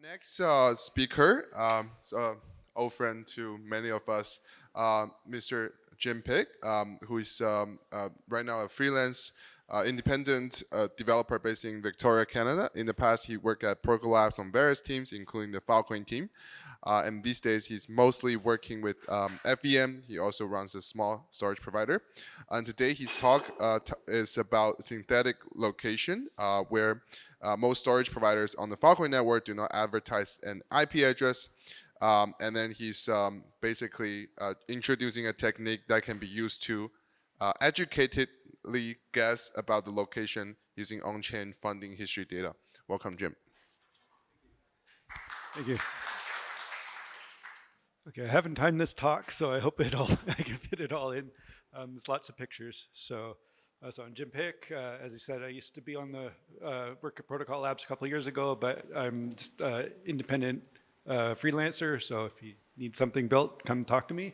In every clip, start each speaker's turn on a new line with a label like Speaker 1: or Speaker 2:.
Speaker 1: Next speaker, is old friend to many of us, Mr. Jim Pick, who is right now a freelance independent developer based in Victoria, Canada. In the past, he worked at Protocol Labs on various teams, including the Filecoin team. And these days, he's mostly working with FEM. He also runs a small storage provider. And today, his talk is about synthetic location, where most storage providers on the Filecoin network do not advertise an IP address. And then he's basically introducing a technique that can be used to educatedly guess about the location using on-chain funding history data. Welcome, Jim.
Speaker 2: Thank you. Okay, I haven't timed this talk, so I hope I can fit it all in. There's lots of pictures. So I'm Jim Pick. As he said, I used to be on the work at Protocol Labs a couple of years ago, but I'm just independent freelancer. So if you need something built, come talk to me.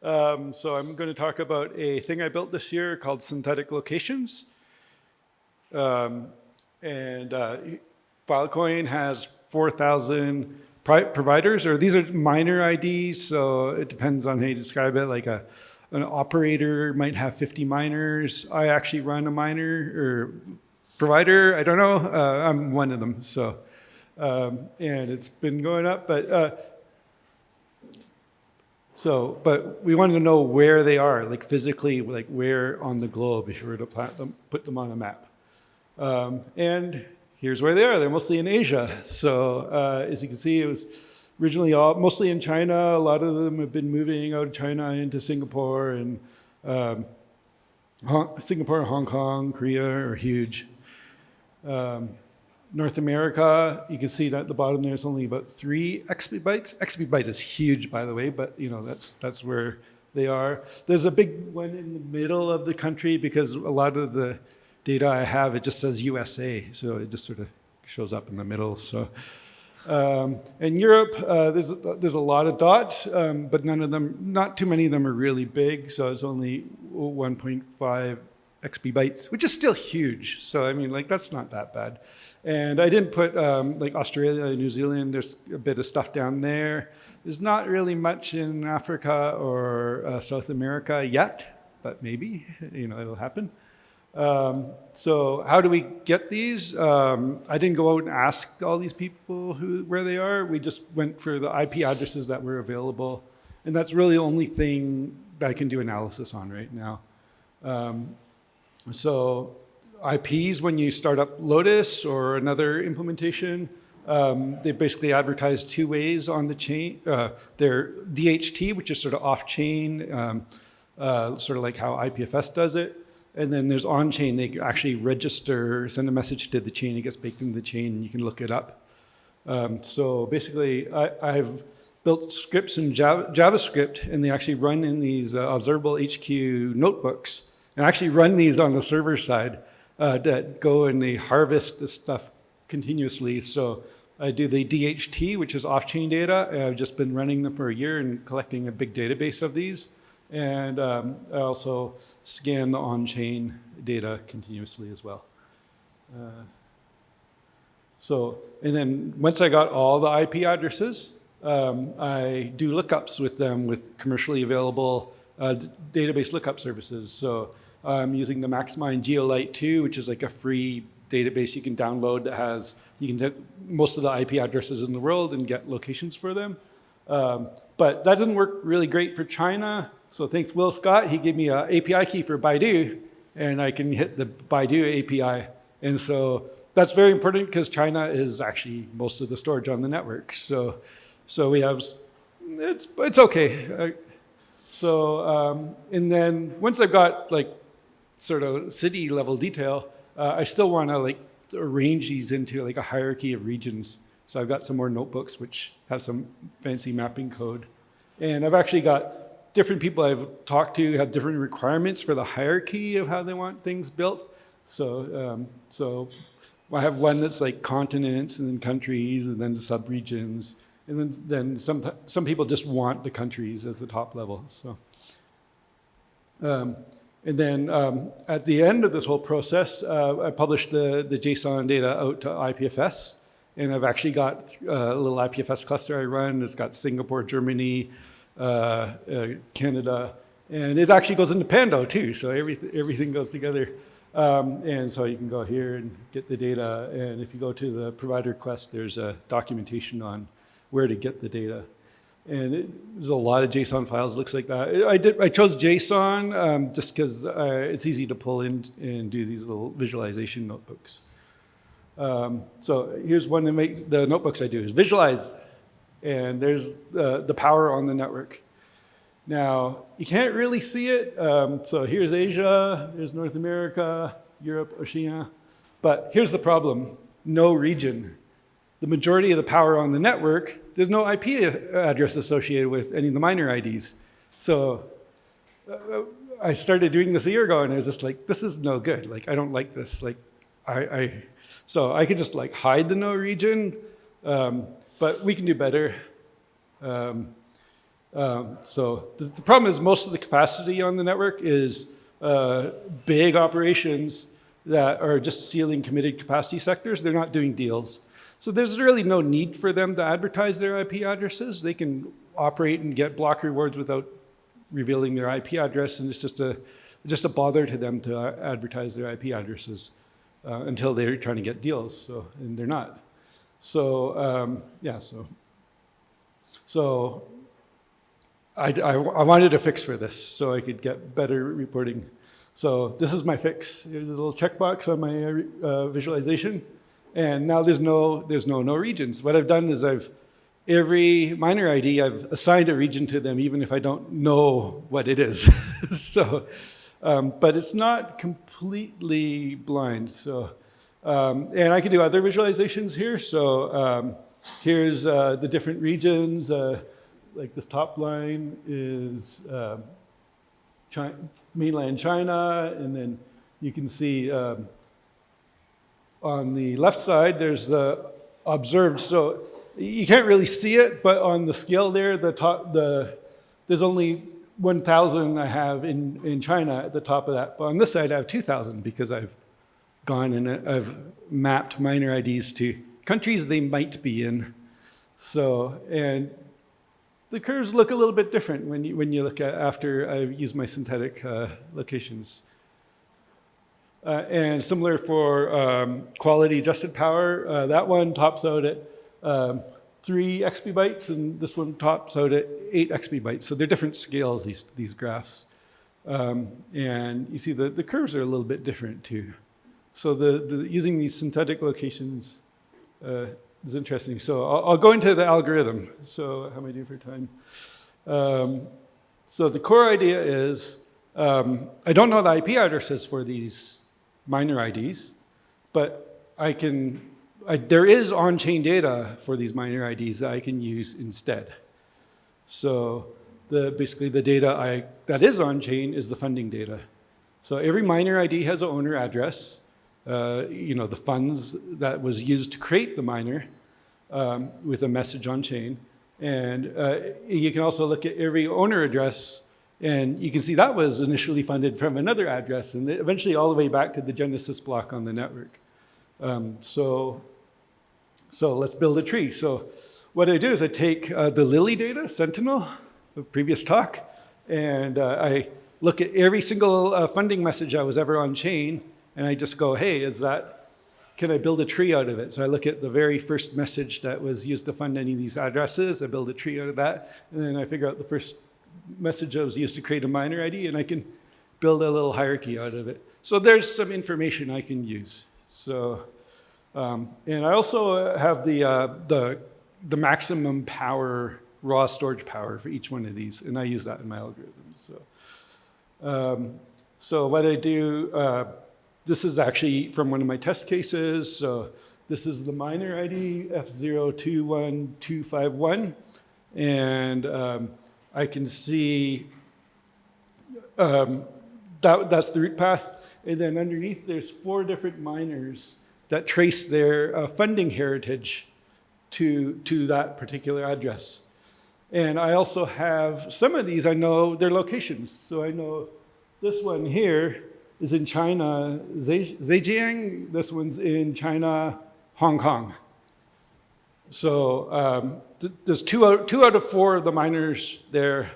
Speaker 2: So I'm going to talk about a thing I built this year called synthetic locations. And Filecoin has 4,000 providers, or these are minor IDs, so it depends on how you describe it. Like an operator might have 50 miners. I actually run a miner or provider. I don't know. I'm one of them. So, and it's been going up, but we wanted to know where they are, like physically, like where on the globe if you were to put them on a map. And here's where they are. They're mostly in Asia. So as you can see, it was originally mostly in China. A lot of them have been moving out of China into Singapore, and Singapore, Hong Kong, Korea are huge. North America, you can see that at the bottom there's only about 3 exabytes. Exabyte is huge, by the way, but you know that's where they are. There's a big one in the middle of the country because a lot of the data I have, it just says USA, so it just sort of shows up in the middle. So, in Europe, there's a lot of dots, but not too many of them are really big. So it's only 1.5 exabytes, which is still huge. So I mean, like that's not that bad. And I didn't put like Australia, New Zealand. There's a bit of stuff down there. There's not really much in Africa or South America yet, but maybe it'll happen. So how do we get these? I didn't go out and ask all these people where they are. We just went for the IP addresses that were available. And that's really the only thing that I can do analysis on right now. So IPs, when you start up Lotus or another implementation, they basically advertise 2 ways on the chain. They're DHT, which is sort of off-chain, sort of like how IPFS does it. And then there's on-chain, they actually register, send a message to the chain, it gets baked into the chain, and you can look it up. So basically, I've built scripts in JavaScript, and they actually run in these observable HQ notebooks, and actually run these on the server side that go and they harvest this stuff continuously. So I do the DHT, which is off-chain data. I've just been running them for a year and collecting a big database of these. And I also scan the on-chain data continuously as well. And then once I got all the IP addresses, I do lookups with them with commercially available database lookup services. So I'm using the Maxmine GeoLite 2, which is like a free database you can download that you can take most of the IP addresses in the world and get locations for them. But that doesn't work really great for China. So thanks Will Scott, he gave me an API key for Baidu, and I can hit the Baidu API. And so that's very important because China is actually most of the storage on the network. So we have, it's okay. And then once I've got like sort of city level detail, I still want to like arrange these into like a hierarchy of regions. So I've got some more notebooks which have some fancy mapping code. And I've actually got different people I've talked to have different requirements for the hierarchy of how they want things built. So I have one that's like continents and then countries and then subregions. And then some people just want the countries as the top level. So, and then at the end of this whole process, I published the JSON data out to IPFS. And I've actually got a little IPFS cluster I run. It's got Singapore, Germany, Canada, and it actually goes into Pando too. So everything goes together. And so you can go here and get the data. And if you go to the provider request, there's a documentation on where to get the data. And there's a lot of JSON files, looks like that. I chose JSON just because it's easy to pull in and do these little visualization notebooks. So here's one to make the notebooks I do is visualize. And there's the power on the network. Now, you can't really see it. So here's Asia, here's North America, Europe, Oceania. But here's the problem, no region. The majority of the power on the network, there's no IP address associated with any of the miner IDs. So I started doing this a year ago and I was just like, this is no good. Like, I don't like this. Like, so I could just like hide the no region, but we can do better. So the problem is most of the capacity on the network is big operations that are just sealing committed capacity sectors. They're not doing deals. So there's really no need for them to advertise their IP addresses. They can operate and get block rewards without revealing their IP address, and it's just a bother to them to advertise their IP addresses until they're trying to get deals. So, and they're not. So yeah. So I wanted a fix for this so I could get better reporting. So this is my fix. There's a little checkbox on my visualization. And now there's no regions. What I've done is every miner ID, I've assigned a region to them, even if I don't know what it is. So, but it's not completely blind. So, and I can do other visualizations here. So here's the different regions. Like this top line is mainland China, and then you can see on the left side, there's the observed. So you can't really see it, but on the scale there, there's only 1,000 I have in China at the top of that. But on this side, I have 2,000 because I've gone and I've mapped miner IDs to countries they might be in. So, and the curves look a little bit different when you look at after I've used my synthetic locations. And similar for quality adjusted power, that one tops out at 3 exabytes, and this one tops out at 8 exabytes. So they're different scales, these graphs. And you see the curves are a little bit different too. So using these synthetic locations is interesting. So I'll go into the algorithm. So how am I doing for time? So the core idea is I don't know the IP addresses for these miner IDs, but there is on-chain data for these miner IDs that I can use instead. So basically the data that is on-chain is the funding data. So every miner ID has an owner address, the funds that was used to create the miner with a message on-chain. And you can also look at every owner address, and you can see that was initially funded from another address, and eventually all the way back to the Genesis block on the network. So let's build a tree. So what I do is I take the Lily data, Sentinel, of previous talk, and I look at every single funding message that was ever on chain, and I just go, hey, can I build a tree out of it? So I look at the very first message that was used to fund any of these addresses, I build a tree out of that, and then I figure out the first message that was used to create a miner ID, and I can build a little hierarchy out of it. So there's some information I can use. So, and I also have the maximum power, raw storage power for each one of these, and I use that in my algorithms. So what I do, this is actually from one of my test cases. So this is the miner ID F021251, and I can see that's the root path. And then underneath, there's 4 different miners that trace their funding heritage to that particular address. And I also have some of these, I know their locations. So I know this one here is in China, Zhejiang. This one's in China, Hong Kong. So there's two out of 4 of the miners there.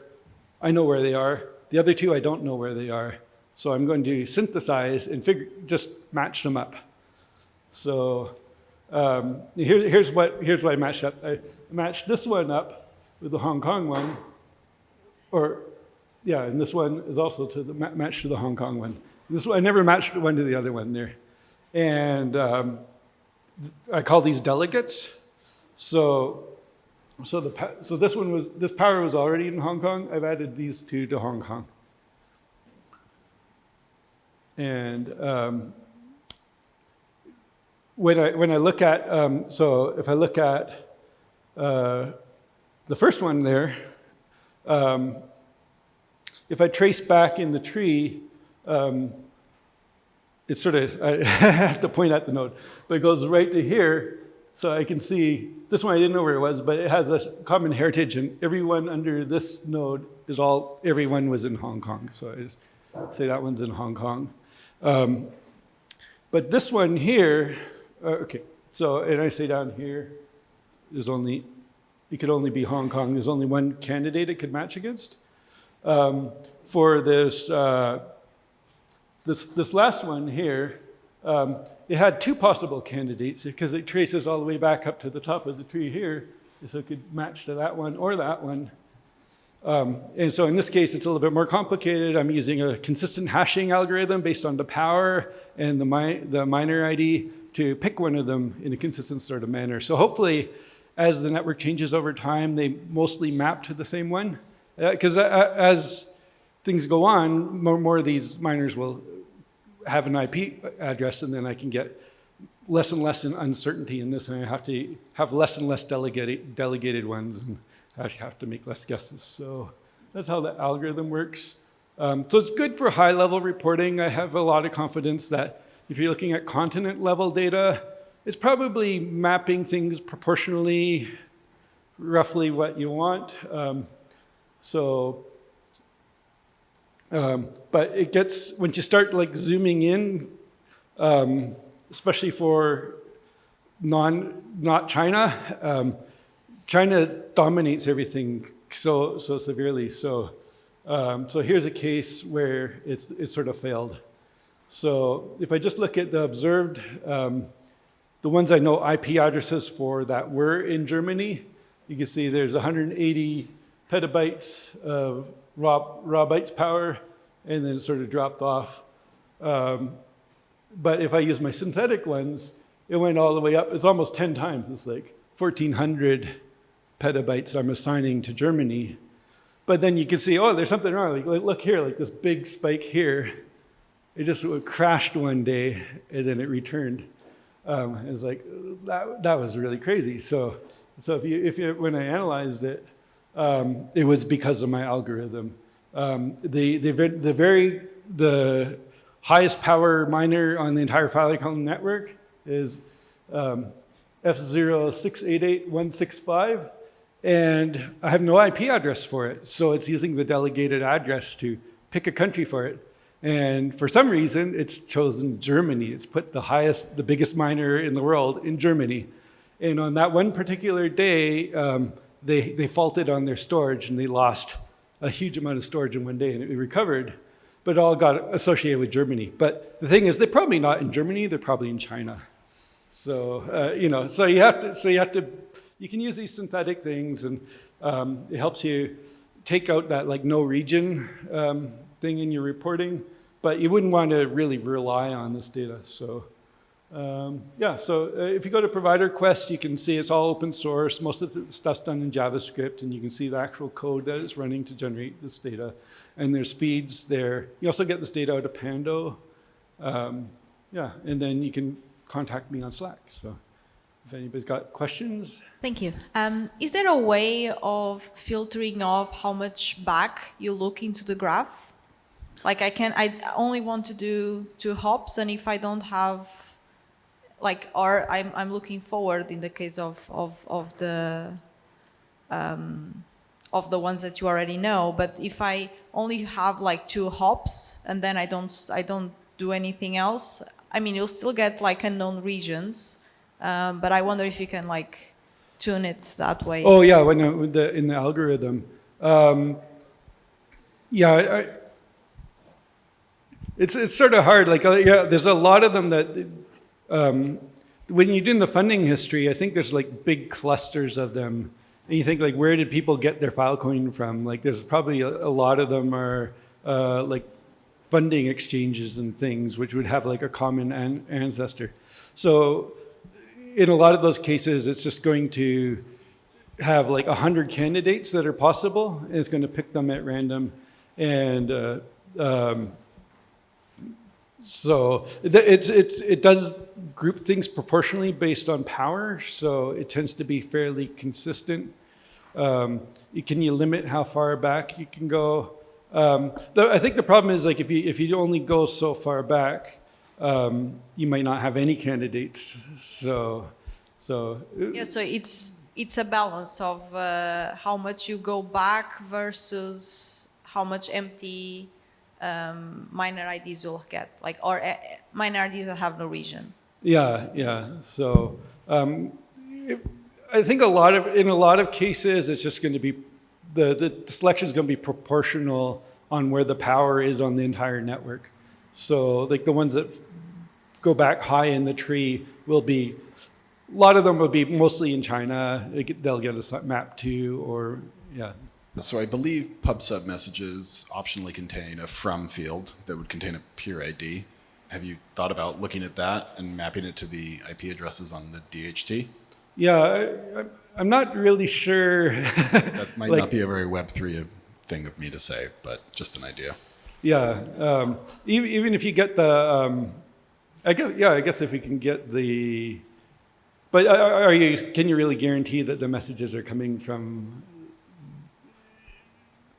Speaker 2: I know where they are. The other 2, I don't know where they are. So I'm going to synthesize and just match them up. So here's what I matched up. I matched this one up with the Hong Kong one, and this one is also matched to the Hong Kong one. This one, I never matched one to the other one there. And I call these delegates. So this power was already in Hong Kong. I've added these 2 to Hong Kong. And when I look at, so if I look at the first one there, if I trace back in the tree, it's sort of, I have to point at the node, but it goes right to here. So I can see, this one I didn't know where it was, but it has a common heritage, and everyone under this node everyone was in Hong Kong. So I just say that one's in Hong Kong. But this one here, okay, so, and I say down here, it could only be Hong Kong. There's only one candidate it could match against. For this last one here, it had 2 possible candidates because it traces all the way back up to the top of the tree here, so it could match to that one or that one. And so in this case, it's a little bit more complicated. I'm using a consistent hashing algorithm based on the power and the miner ID to pick one of them in a consistent sort of manner. So hopefully, as the network changes over time, they mostly map to the same one. Because as things go on, more of these miners will have an IP address, and then I can get less and less uncertainty in this, and I have to have less and less delegated ones, and I have to make less guesses. So that's how the algorithm works. So it's good for high-level reporting. I have a lot of confidence that if you're looking at continent-level data, it's probably mapping things proportionally, roughly what you want. But it gets, once you start like zooming in, especially for not China, China dominates everything so severely. So here's a case where it's sort of failed. So if I just look at the observed, the ones I know IP addresses for that were in Germany, you can see there's 180 petabytes of raw bytes power, and then it sort of dropped off. But if I use my synthetic ones, it went all the way up. It's almost 10 times. It's like 1,400 petabytes I'm assigning to Germany. But then you can see, oh, there's something wrong. Like look here, like this big spike here. It just crashed one day, and then it returned. It was like, that was really crazy. So when I analyzed it, it was because of my algorithm. The highest power miner on the entire Filecoin network is F0688165, and I have no IP address for it, so it's using the delegated address to pick a country for it. And for some reason, it's chosen Germany. It's put the biggest miner in the world in Germany. And on that one particular day, they faulted on their storage, and they lost a huge amount of storage in one day, and it recovered, but it all got associated with Germany. But the thing is, they're probably not in Germany, they're probably in China. So, so you can use these synthetic things, and it helps you take out that like no region thing in your reporting, but you wouldn't want to really rely on this data. So, if you go to Provider Quest, you can see it's all open source. Most of the stuff's done in JavaScript, and you can see the actual code that it's running to generate this data. And there's feeds there. You also get this data out of Pando. And then you can contact me on Slack. So if anybody's got questions.
Speaker 3: Thank you. Is there a way of filtering off how much back you look into the graph? Like I only want to do 2 hops, and if I don't have, like, or I'm looking forward in the case of the ones that you already know. But if I only have like 2 hops and then I don't do anything else, I mean, you'll still get like unknown regions. But I wonder if you can like tune it that way?
Speaker 2: Oh yeah, when in the algorithm. Yeah, it's sort of hard. Like yeah, there's a lot of them that when you do the funding history, I think there's like big clusters of them, and you think like where did people get their Filecoin from? Like there's probably a lot of them are like funding exchanges and things which would have like a common ancestor. So in a lot of those cases, it's just going to have like 100 candidates that are possible, and it's going to pick them at random. And so it does group things proportionally based on power, so it tends to be fairly consistent. Can you limit how far back you can go? I think the problem is like if you only go so far back, you might not have any candidates. So
Speaker 3: Yeah, so it's a balance of how much you go back versus how much empty miner IDs you'll get, like, or miner IDs that have no region.
Speaker 2: Yeah. So I think in a lot of cases, it's just going to be the selection is going to be proportional on where the power is on the entire network. So like the ones that go back high in the tree will be, a lot of them will be mostly in China. They'll get a map to, or yeah.
Speaker 4: So I believe pub/sub messages optionally contain a from field that would contain a peer ID. Have you thought about looking at that and mapping it to the IP addresses on the DHT?
Speaker 2: Yeah, I'm not really sure.
Speaker 4: That might
Speaker 2: like,
Speaker 4: not be a very Web3 thing of me to say, but just an idea.
Speaker 2: Yeah, even if you get the, I guess if we can get the, but can you really guarantee that the messages are coming from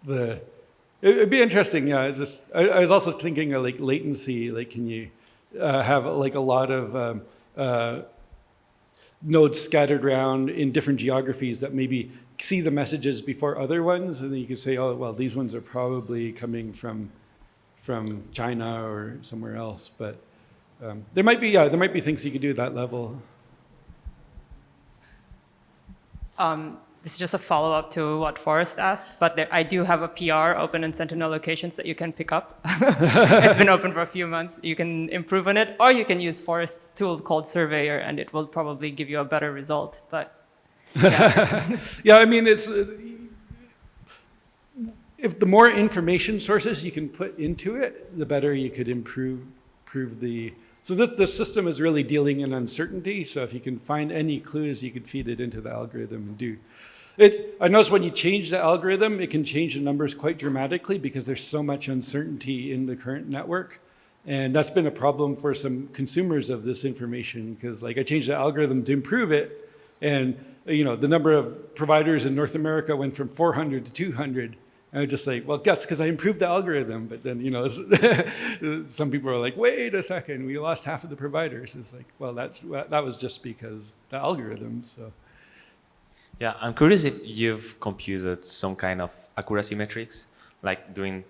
Speaker 2: the, it'd be interesting, yeah. I was also thinking of like latency, like can you have like a lot of nodes scattered around in different geographies that maybe see the messages before other ones, and then you can say, oh, well, these ones are probably coming from China or somewhere else. But there might be things you could do at that level.
Speaker 5: This is just a follow-up to what Forrest asked, but I do have a PR open in Sentinel locations that you can pick up. It's been open for a few months. You can improve on it, or you can use Forrest's tool called Surveyor, and it will probably give you a better result. But yeah,
Speaker 2: yeah, I mean, it's if the more information sources you can put into it, the better you could improve the. So the system is really dealing in uncertainty. So if you can find any clues, you could feed it into the algorithm and do. I noticed when you change the algorithm, it can change the numbers quite dramatically because there's so much uncertainty in the current network. And that's been a problem for some consumers of this information because like I changed the algorithm to improve it. And the number of providers in North America went from 400 to 200. And I just like, well, that's because I improved the algorithm. But then, some people are like, wait a second, we lost half of the providers. It's like, well, that was just because the algorithm, so.
Speaker 6: Yeah, I'm curious if you've computed some kind of accuracy metrics, like doing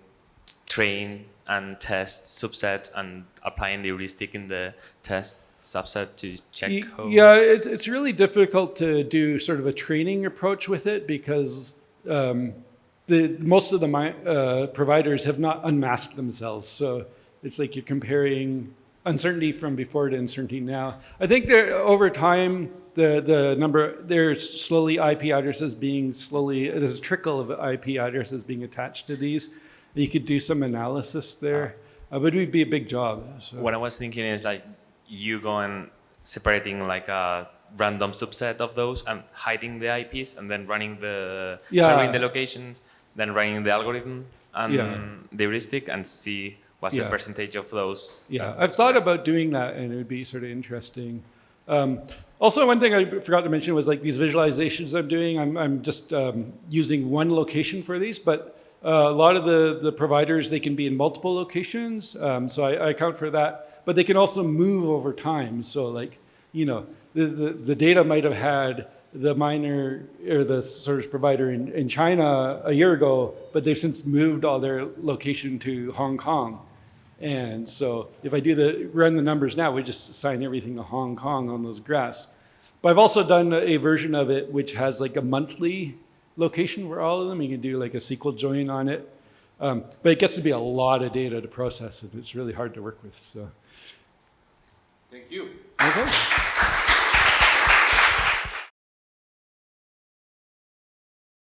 Speaker 6: train and test subset and applying the heuristic in the test subset to check how...
Speaker 2: Yeah, it's really difficult to do sort of a training approach with it because most of the providers have not unmasked themselves. So it's like you're comparing uncertainty from before to uncertainty now. I think over time, there's slowly IP addresses there's a trickle of IP addresses being attached to these. You could do some analysis there, but it would be a big job. So.
Speaker 6: What I was thinking is like you go and separating like a random subset of those and hiding the IPs and then running serving the locations, then running the algorithm and the heuristic and see what's the percentage of those.
Speaker 2: Yeah, I've thought about doing that and it would be sort of interesting. Also, one thing I forgot to mention was like these visualizations I'm doing, I'm just using one location for these, but a lot of the providers, they can be in multiple locations, so I account for that, but they can also move over time. So like, the data might have had the miner or the service provider in China a year ago, but they've since moved all their location to Hong Kong. And so if I run the numbers now, we just assign everything to Hong Kong on those graphs. But I've also done a version of it which has like a monthly location for all of them. You can do like a SQL join on it. But it gets to be a lot of data to process, and it's really hard to work with. So.
Speaker 1: Thank you.
Speaker 2: Okay.